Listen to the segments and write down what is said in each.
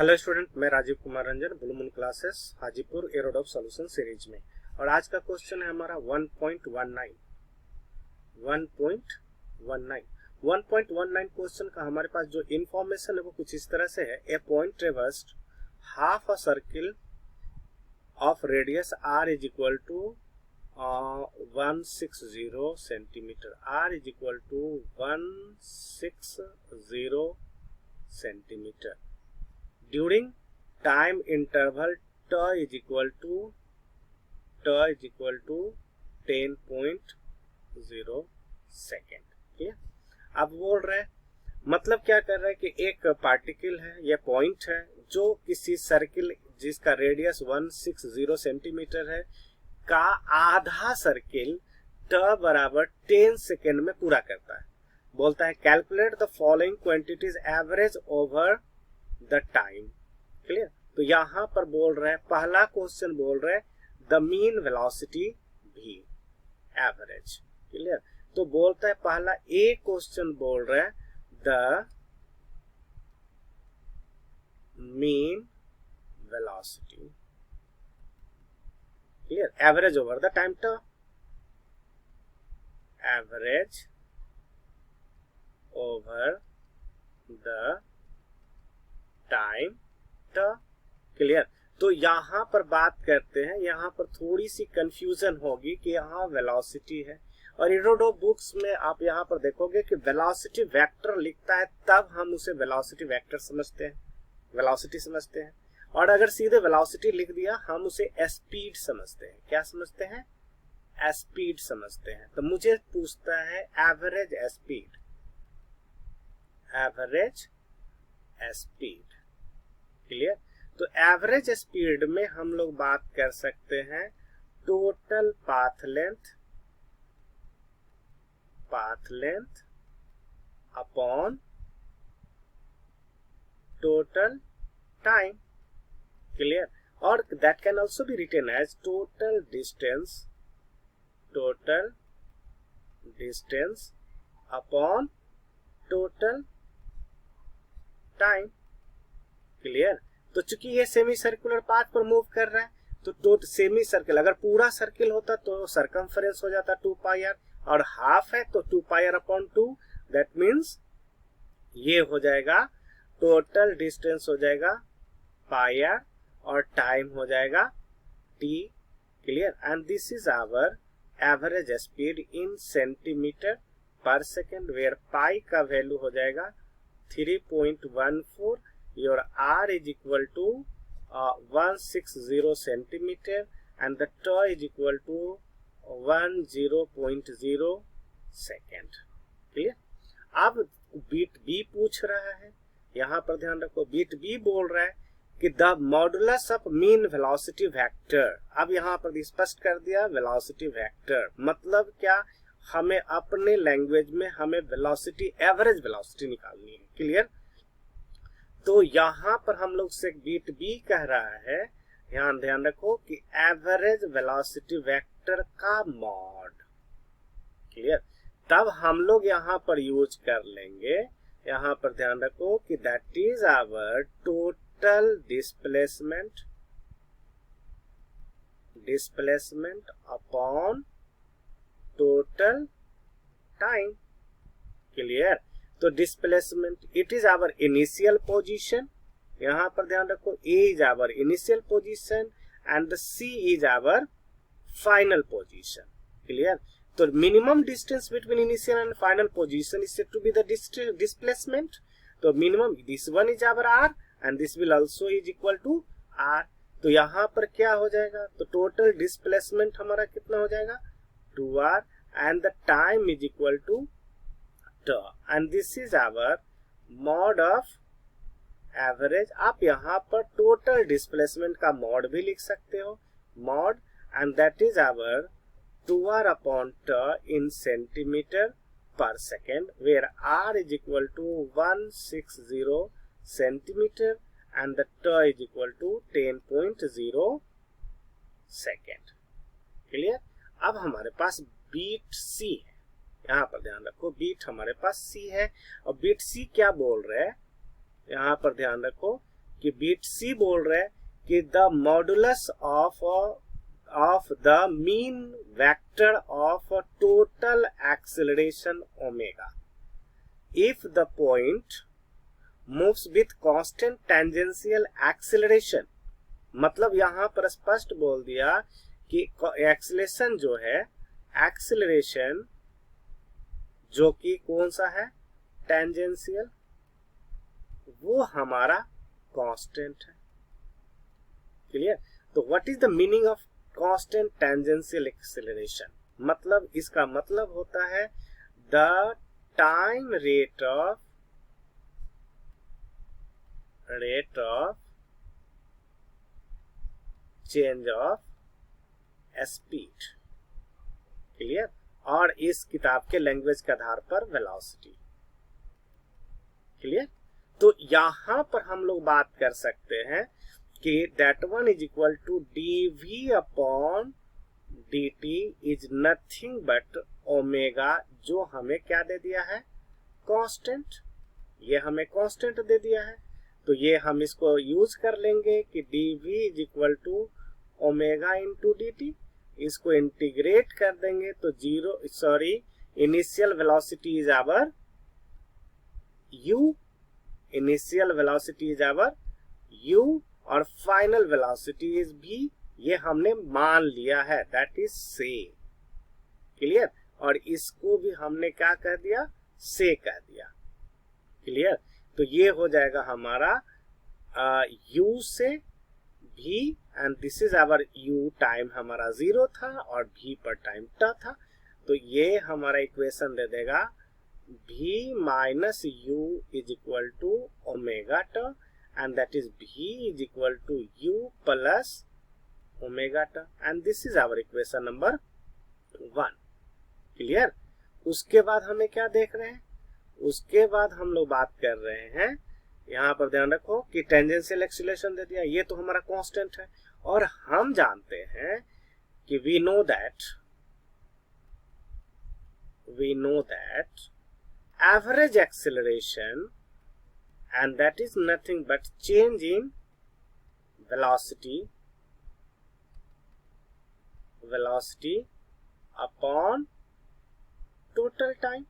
Hello student, मैं Rajeev Kumar Ranjan, blue moon classes Hajipur Irodov solution series में। और आज का क्वेश्चन है हमारा 1.19 क्वेश्चन का हमारे पास जो इंफॉर्मेशन है वो कुछ इस तरह से है। A point traversed half a circle of radius r is equal to 160 centimetre. r is equal to 160 centimetre during time interval t is equal to 10.0 second. ठीक है, अब बोल रहे हैं मतलब क्या कर रहा है कि एक पार्टिकल है या पॉइंट है जो किसी सर्किल जिसका रेडियस 160 सेंटीमीटर है का आधा सर्किल t बराबर 10 सेकेंड में पूरा करता है। बोलता है calculate the following quantities average over the time. Clear. तो यहां पर बोल रहे हैं, पहला क्वेश्चन बोल रहे हैं द मीन वेलोसिटी भी एवरेज। क्लियर। तो बोलता है पहला ए क्वेश्चन बोल रहे हैं the mean velocity. Clear. Average over the time ट, एवरेज ओवर द टाइम ट। क्लियर। तो यहां पर बात करते हैं, यहां पर थोड़ी सी कंफ्यूजन होगी कि यहाँ वेलोसिटी है और एरोडॉप बुक्स में आप यहां पर देखोगे कि वेलोसिटी वेक्टर लिखता है, तब हम उसे वेलोसिटी वेक्टर समझते हैं, वेलोसिटी समझते हैं। और अगर सीधे वेलोसिटी लिख दिया हम उसे स्पीड समझते हैं। क्या समझते हैं? स्पीड समझते हैं। तो मुझे पूछता है average speed, average speed. Clear. तो एवरेज स्पीड में हम लोग बात कर सकते हैं total path length upon total time. Clear. और that can also be written as total distance upon total time. Clear. तो चूंकि ये सेमी सर्कुलर पाथ पर मूव कर रहा है तो सेमी सर्कल, अगर पूरा सर्किल होता तो सरकमफेरेंस हो जाता 2 पाई आर, और हाफ है तो 2 pi R upon 2। That means ये हो जाएगा टोटल डिस्टेंस हो जाएगा पाई आर और टाइम हो जाएगा T. Clear. And this is our average speed in centimetre per second, where pi का वैल्यू हो जाएगा 3.14। your r is equal to 160 centimeter and the t is equal to 10.0 second। Clear. अब beat B पूछ रहा है, यहां पर ध्यान रखो बीट बी बोल रहा है कि the modulus of mean velocity vector. अब यहां पर स्पष्ट कर दिया वेलोसिटी वेक्टर मतलब क्या, हमें अपने लैंग्वेज में हमें वेलोसिटी एवरेज वेलोसिटी निकालनी है। क्लियर। तो यहां पर हम लोग से बीट बी कह रहा है, ध्यान रखो कि एवरेज वेलोसिटी वेक्टर का मॉड। क्लियर। तब हम लोग यहां पर यूज कर लेंगे, यहां पर ध्यान रखो कि that is our total displacement upon total time. Clear. तो displacement it is our initial position, यहां पर ध्यान रखो A is our initial position and C is our final position. Clear. तो minimum distance between initial and final position is said to be the displacement. तो minimum this one is our R and this will also is equal to R. तो यहां पर क्या हो जाएगा, तो total displacement हमारा कितना हो जाएगा 2r and the time is equal to and this is our mod of average। आप यहाँ पर टोटल डिस्प्लेसमेंट का मॉड भी लिख सकते हो, mod, and that is our 2r upon t in centimetre per second, where r is equal to 160 centimetre and the t is equal to 10.0 second. Clear. अब हमारे पास बीट सी है, यहाँ पर ध्यान रखो बीट हमारे पास सी है और बीट सी क्या बोल रहे हैं, यहाँ पर ध्यान रखो कि बीट सी बोल रहे हैं कि the modulus of the mean vector of total acceleration omega if the point moves with constant tangential acceleration. मतलब यहां पर स्पष्ट बोल दिया कि एक्सेलरेशन जो है, एक्सेलरेशन जो कि कौन सा है, टेंजेंशियल, वो हमारा कांस्टेंट है। क्लियर? तो what is the meaning of constant tangential acceleration? मतलब इसका मतलब होता है the time rate of change of speed. Clear? और इस किताब के लैंग्वेज के आधार पर वेलोसिटी। क्लियर? तो यहां पर हम लोग बात कर सकते हैं कि that one is equal to dv upon dt is nothing but omega, जो हमें क्या दे दिया है, कांस्टेंट। ये हमें कांस्टेंट दे दिया है, तो ये हम इसको यूज कर लेंगे कि dv is equal to omega into dt। इसको इंटीग्रेट कर देंगे तो initial velocity is our u, initial velocity is our u और फाइनल वेलोसिटी इज v। ये हमने मान लिया है, दैट इज से। क्लियर? और इसको भी हमने क्या कह दिया, से कह दिया। क्लियर? तो ये हो जाएगा हमारा u से v and this is our u, time हमारा 0 था और v पर टाइम t था, तो ये हमारा इक्वेशन दे देगा v minus u is equal to omega t and that is v is equal to u plus omega t and this is our equation number 1। Clear? उसके बाद हमें क्या देख रहे हैं, उसके बाद हम लोग बात कर रहे हैं, यहाँ पर ध्यान रखो कि टेंजेंशियल एक्सीलरेशन दे दिया, ये तो हमारा कांस्टेंट है और हम जानते हैं कि we know that average acceleration and that is nothing but change in velocity upon total time।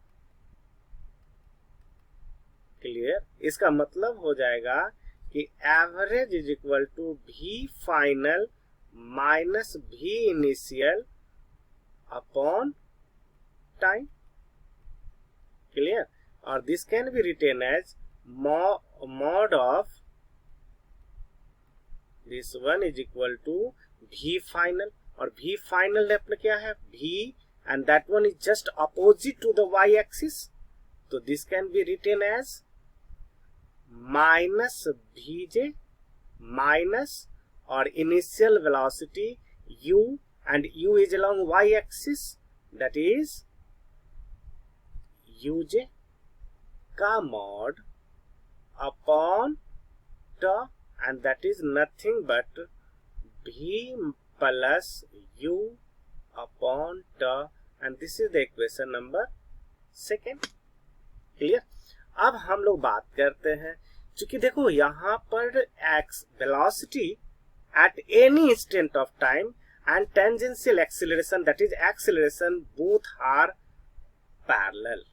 Clear? इसका मतलब हो जाएगा कि average is equal to v final minus v initial upon time. Clear? और this can be written as mod of this one is equal to v final, और v final अपना क्या है, v and that one is just opposite to the y axis, so this can be written as minus vj minus और initial velocity u and u is along y axis, that is uj का mod upon t and that is nothing but v plus u upon t and this is the equation number 2। Clear? अब हम लोग बात करते हैं, क्योंकि देखो यहाँ पर x velocity at any instant of time and tangential acceleration that is acceleration both are parallel,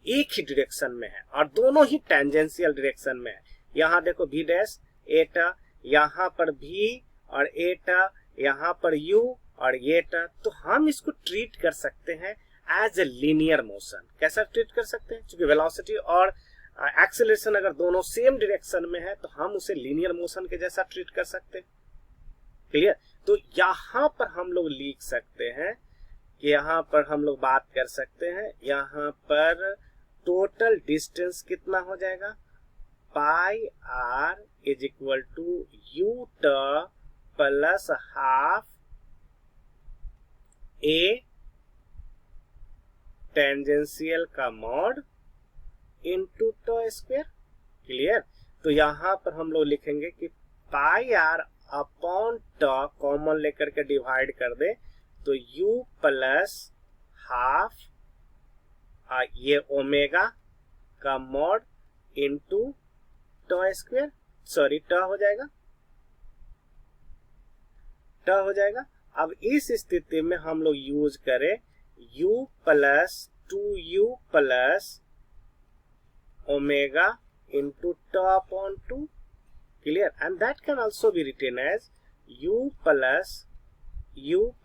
एक ही डायरेक्शन में है और दोनों ही टेंजेंशियल डायरेक्शन में है। यहाँ देखो v डैश एटा, यहाँ पर v और एटा, यहाँ पर u और ये टा, तो हम इसको ट्रीट कर सकते हैं एज ए लीनियर मोशन। कैसा ट्रीट कर सकते हैं? क्योंकि वेलोसिटी और एक्सेलरेशन अगर दोनों सेम डायरेक्शन में है तो हम उसे लीनियर मोशन के जैसा ट्रीट कर सकते हैं। क्लियर? तो यहाँ पर हम लोग लिख सकते हैं कि यहाँ पर हम लोग बात कर सकते हैं, यहाँ पर टोटल डिस्टेंस कितना हो जाएगा, pi R is equal to u t plus half a tangential का mod into t square. Clear? तो यहाँ पर हम लोग लिखेंगे कि pi R upon t common लेकर के डिवाइड कर दे तो u प्लस हाफ ये ओमेगा का mod into t square. Sorry t हो जाएगा, ट हो जाएगा। अब इस स्थिति में हम लोग यूज करें u plus 2u plus omega into t upon 2, clear, and that can also be written as u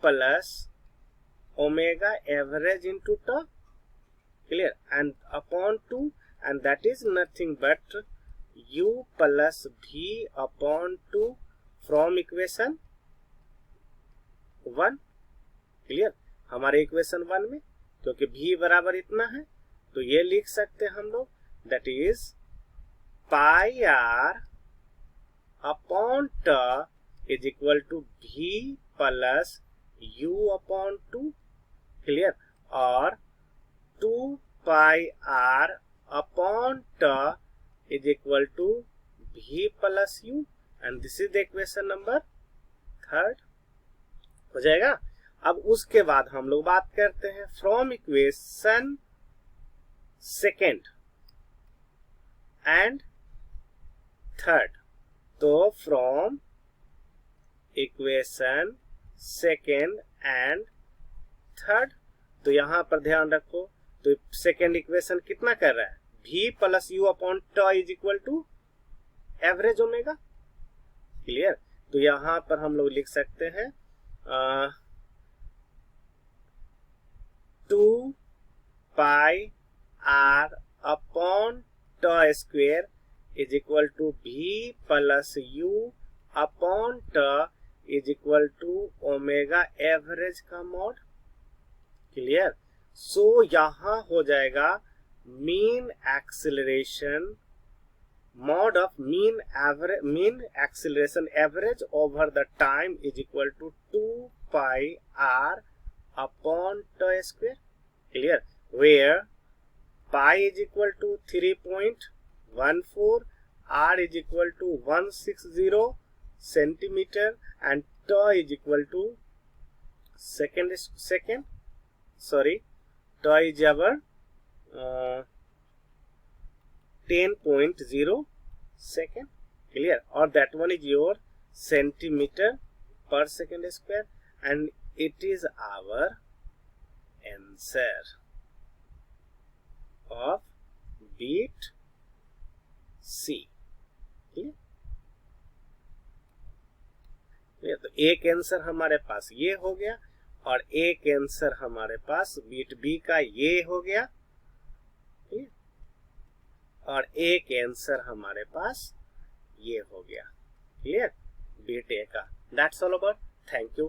plus omega average into t, clear, and upon 2, and that is nothing but u plus v upon 2 from equation 1, clear. हमारे equation 1 में क्योंकि v बराबर इतना है तो ये लिख सकते हैं हम लोग, that is pi R upon t is equal to v plus u upon 2, clear, और 2 pi R upon t is equal to v plus u, and this is the equation number 3 हो जाएगा। अब उसके बाद हम लोग बात करते हैं फ्रॉम इक्वेशन 2 एंड 3, तो फ्रॉम इक्वेशन 2 एंड 3, तो यहां पर ध्यान रखो, तो सेकेंड इक्वेशन कितना कर रहा है, v plus u upon t is equal to average omega, clear. तो यहां पर हम लोग लिख सकते हैं 2 pi R upon t square is equal to v plus u upon t is equal to omega average का मॉड, क्लियर। सो यहां हो जाएगा mean acceleration mod of mean acceleration average over the time is equal to 2 pi r upon t square, clear, where pi is equal to 3.14, r is equal to 160 centimeter, and t is equal to t is our 10.0 second, clear, or that one is your centimeter per second square, and it is our answer of bit C, clear? तो एक answer हमारे पास ये हो गया और एक answer हमारे पास beat B का ये हो गया, और एक आंसर हमारे पास ये हो गया, क्लियर, बीट ए का। That's all about, thank you.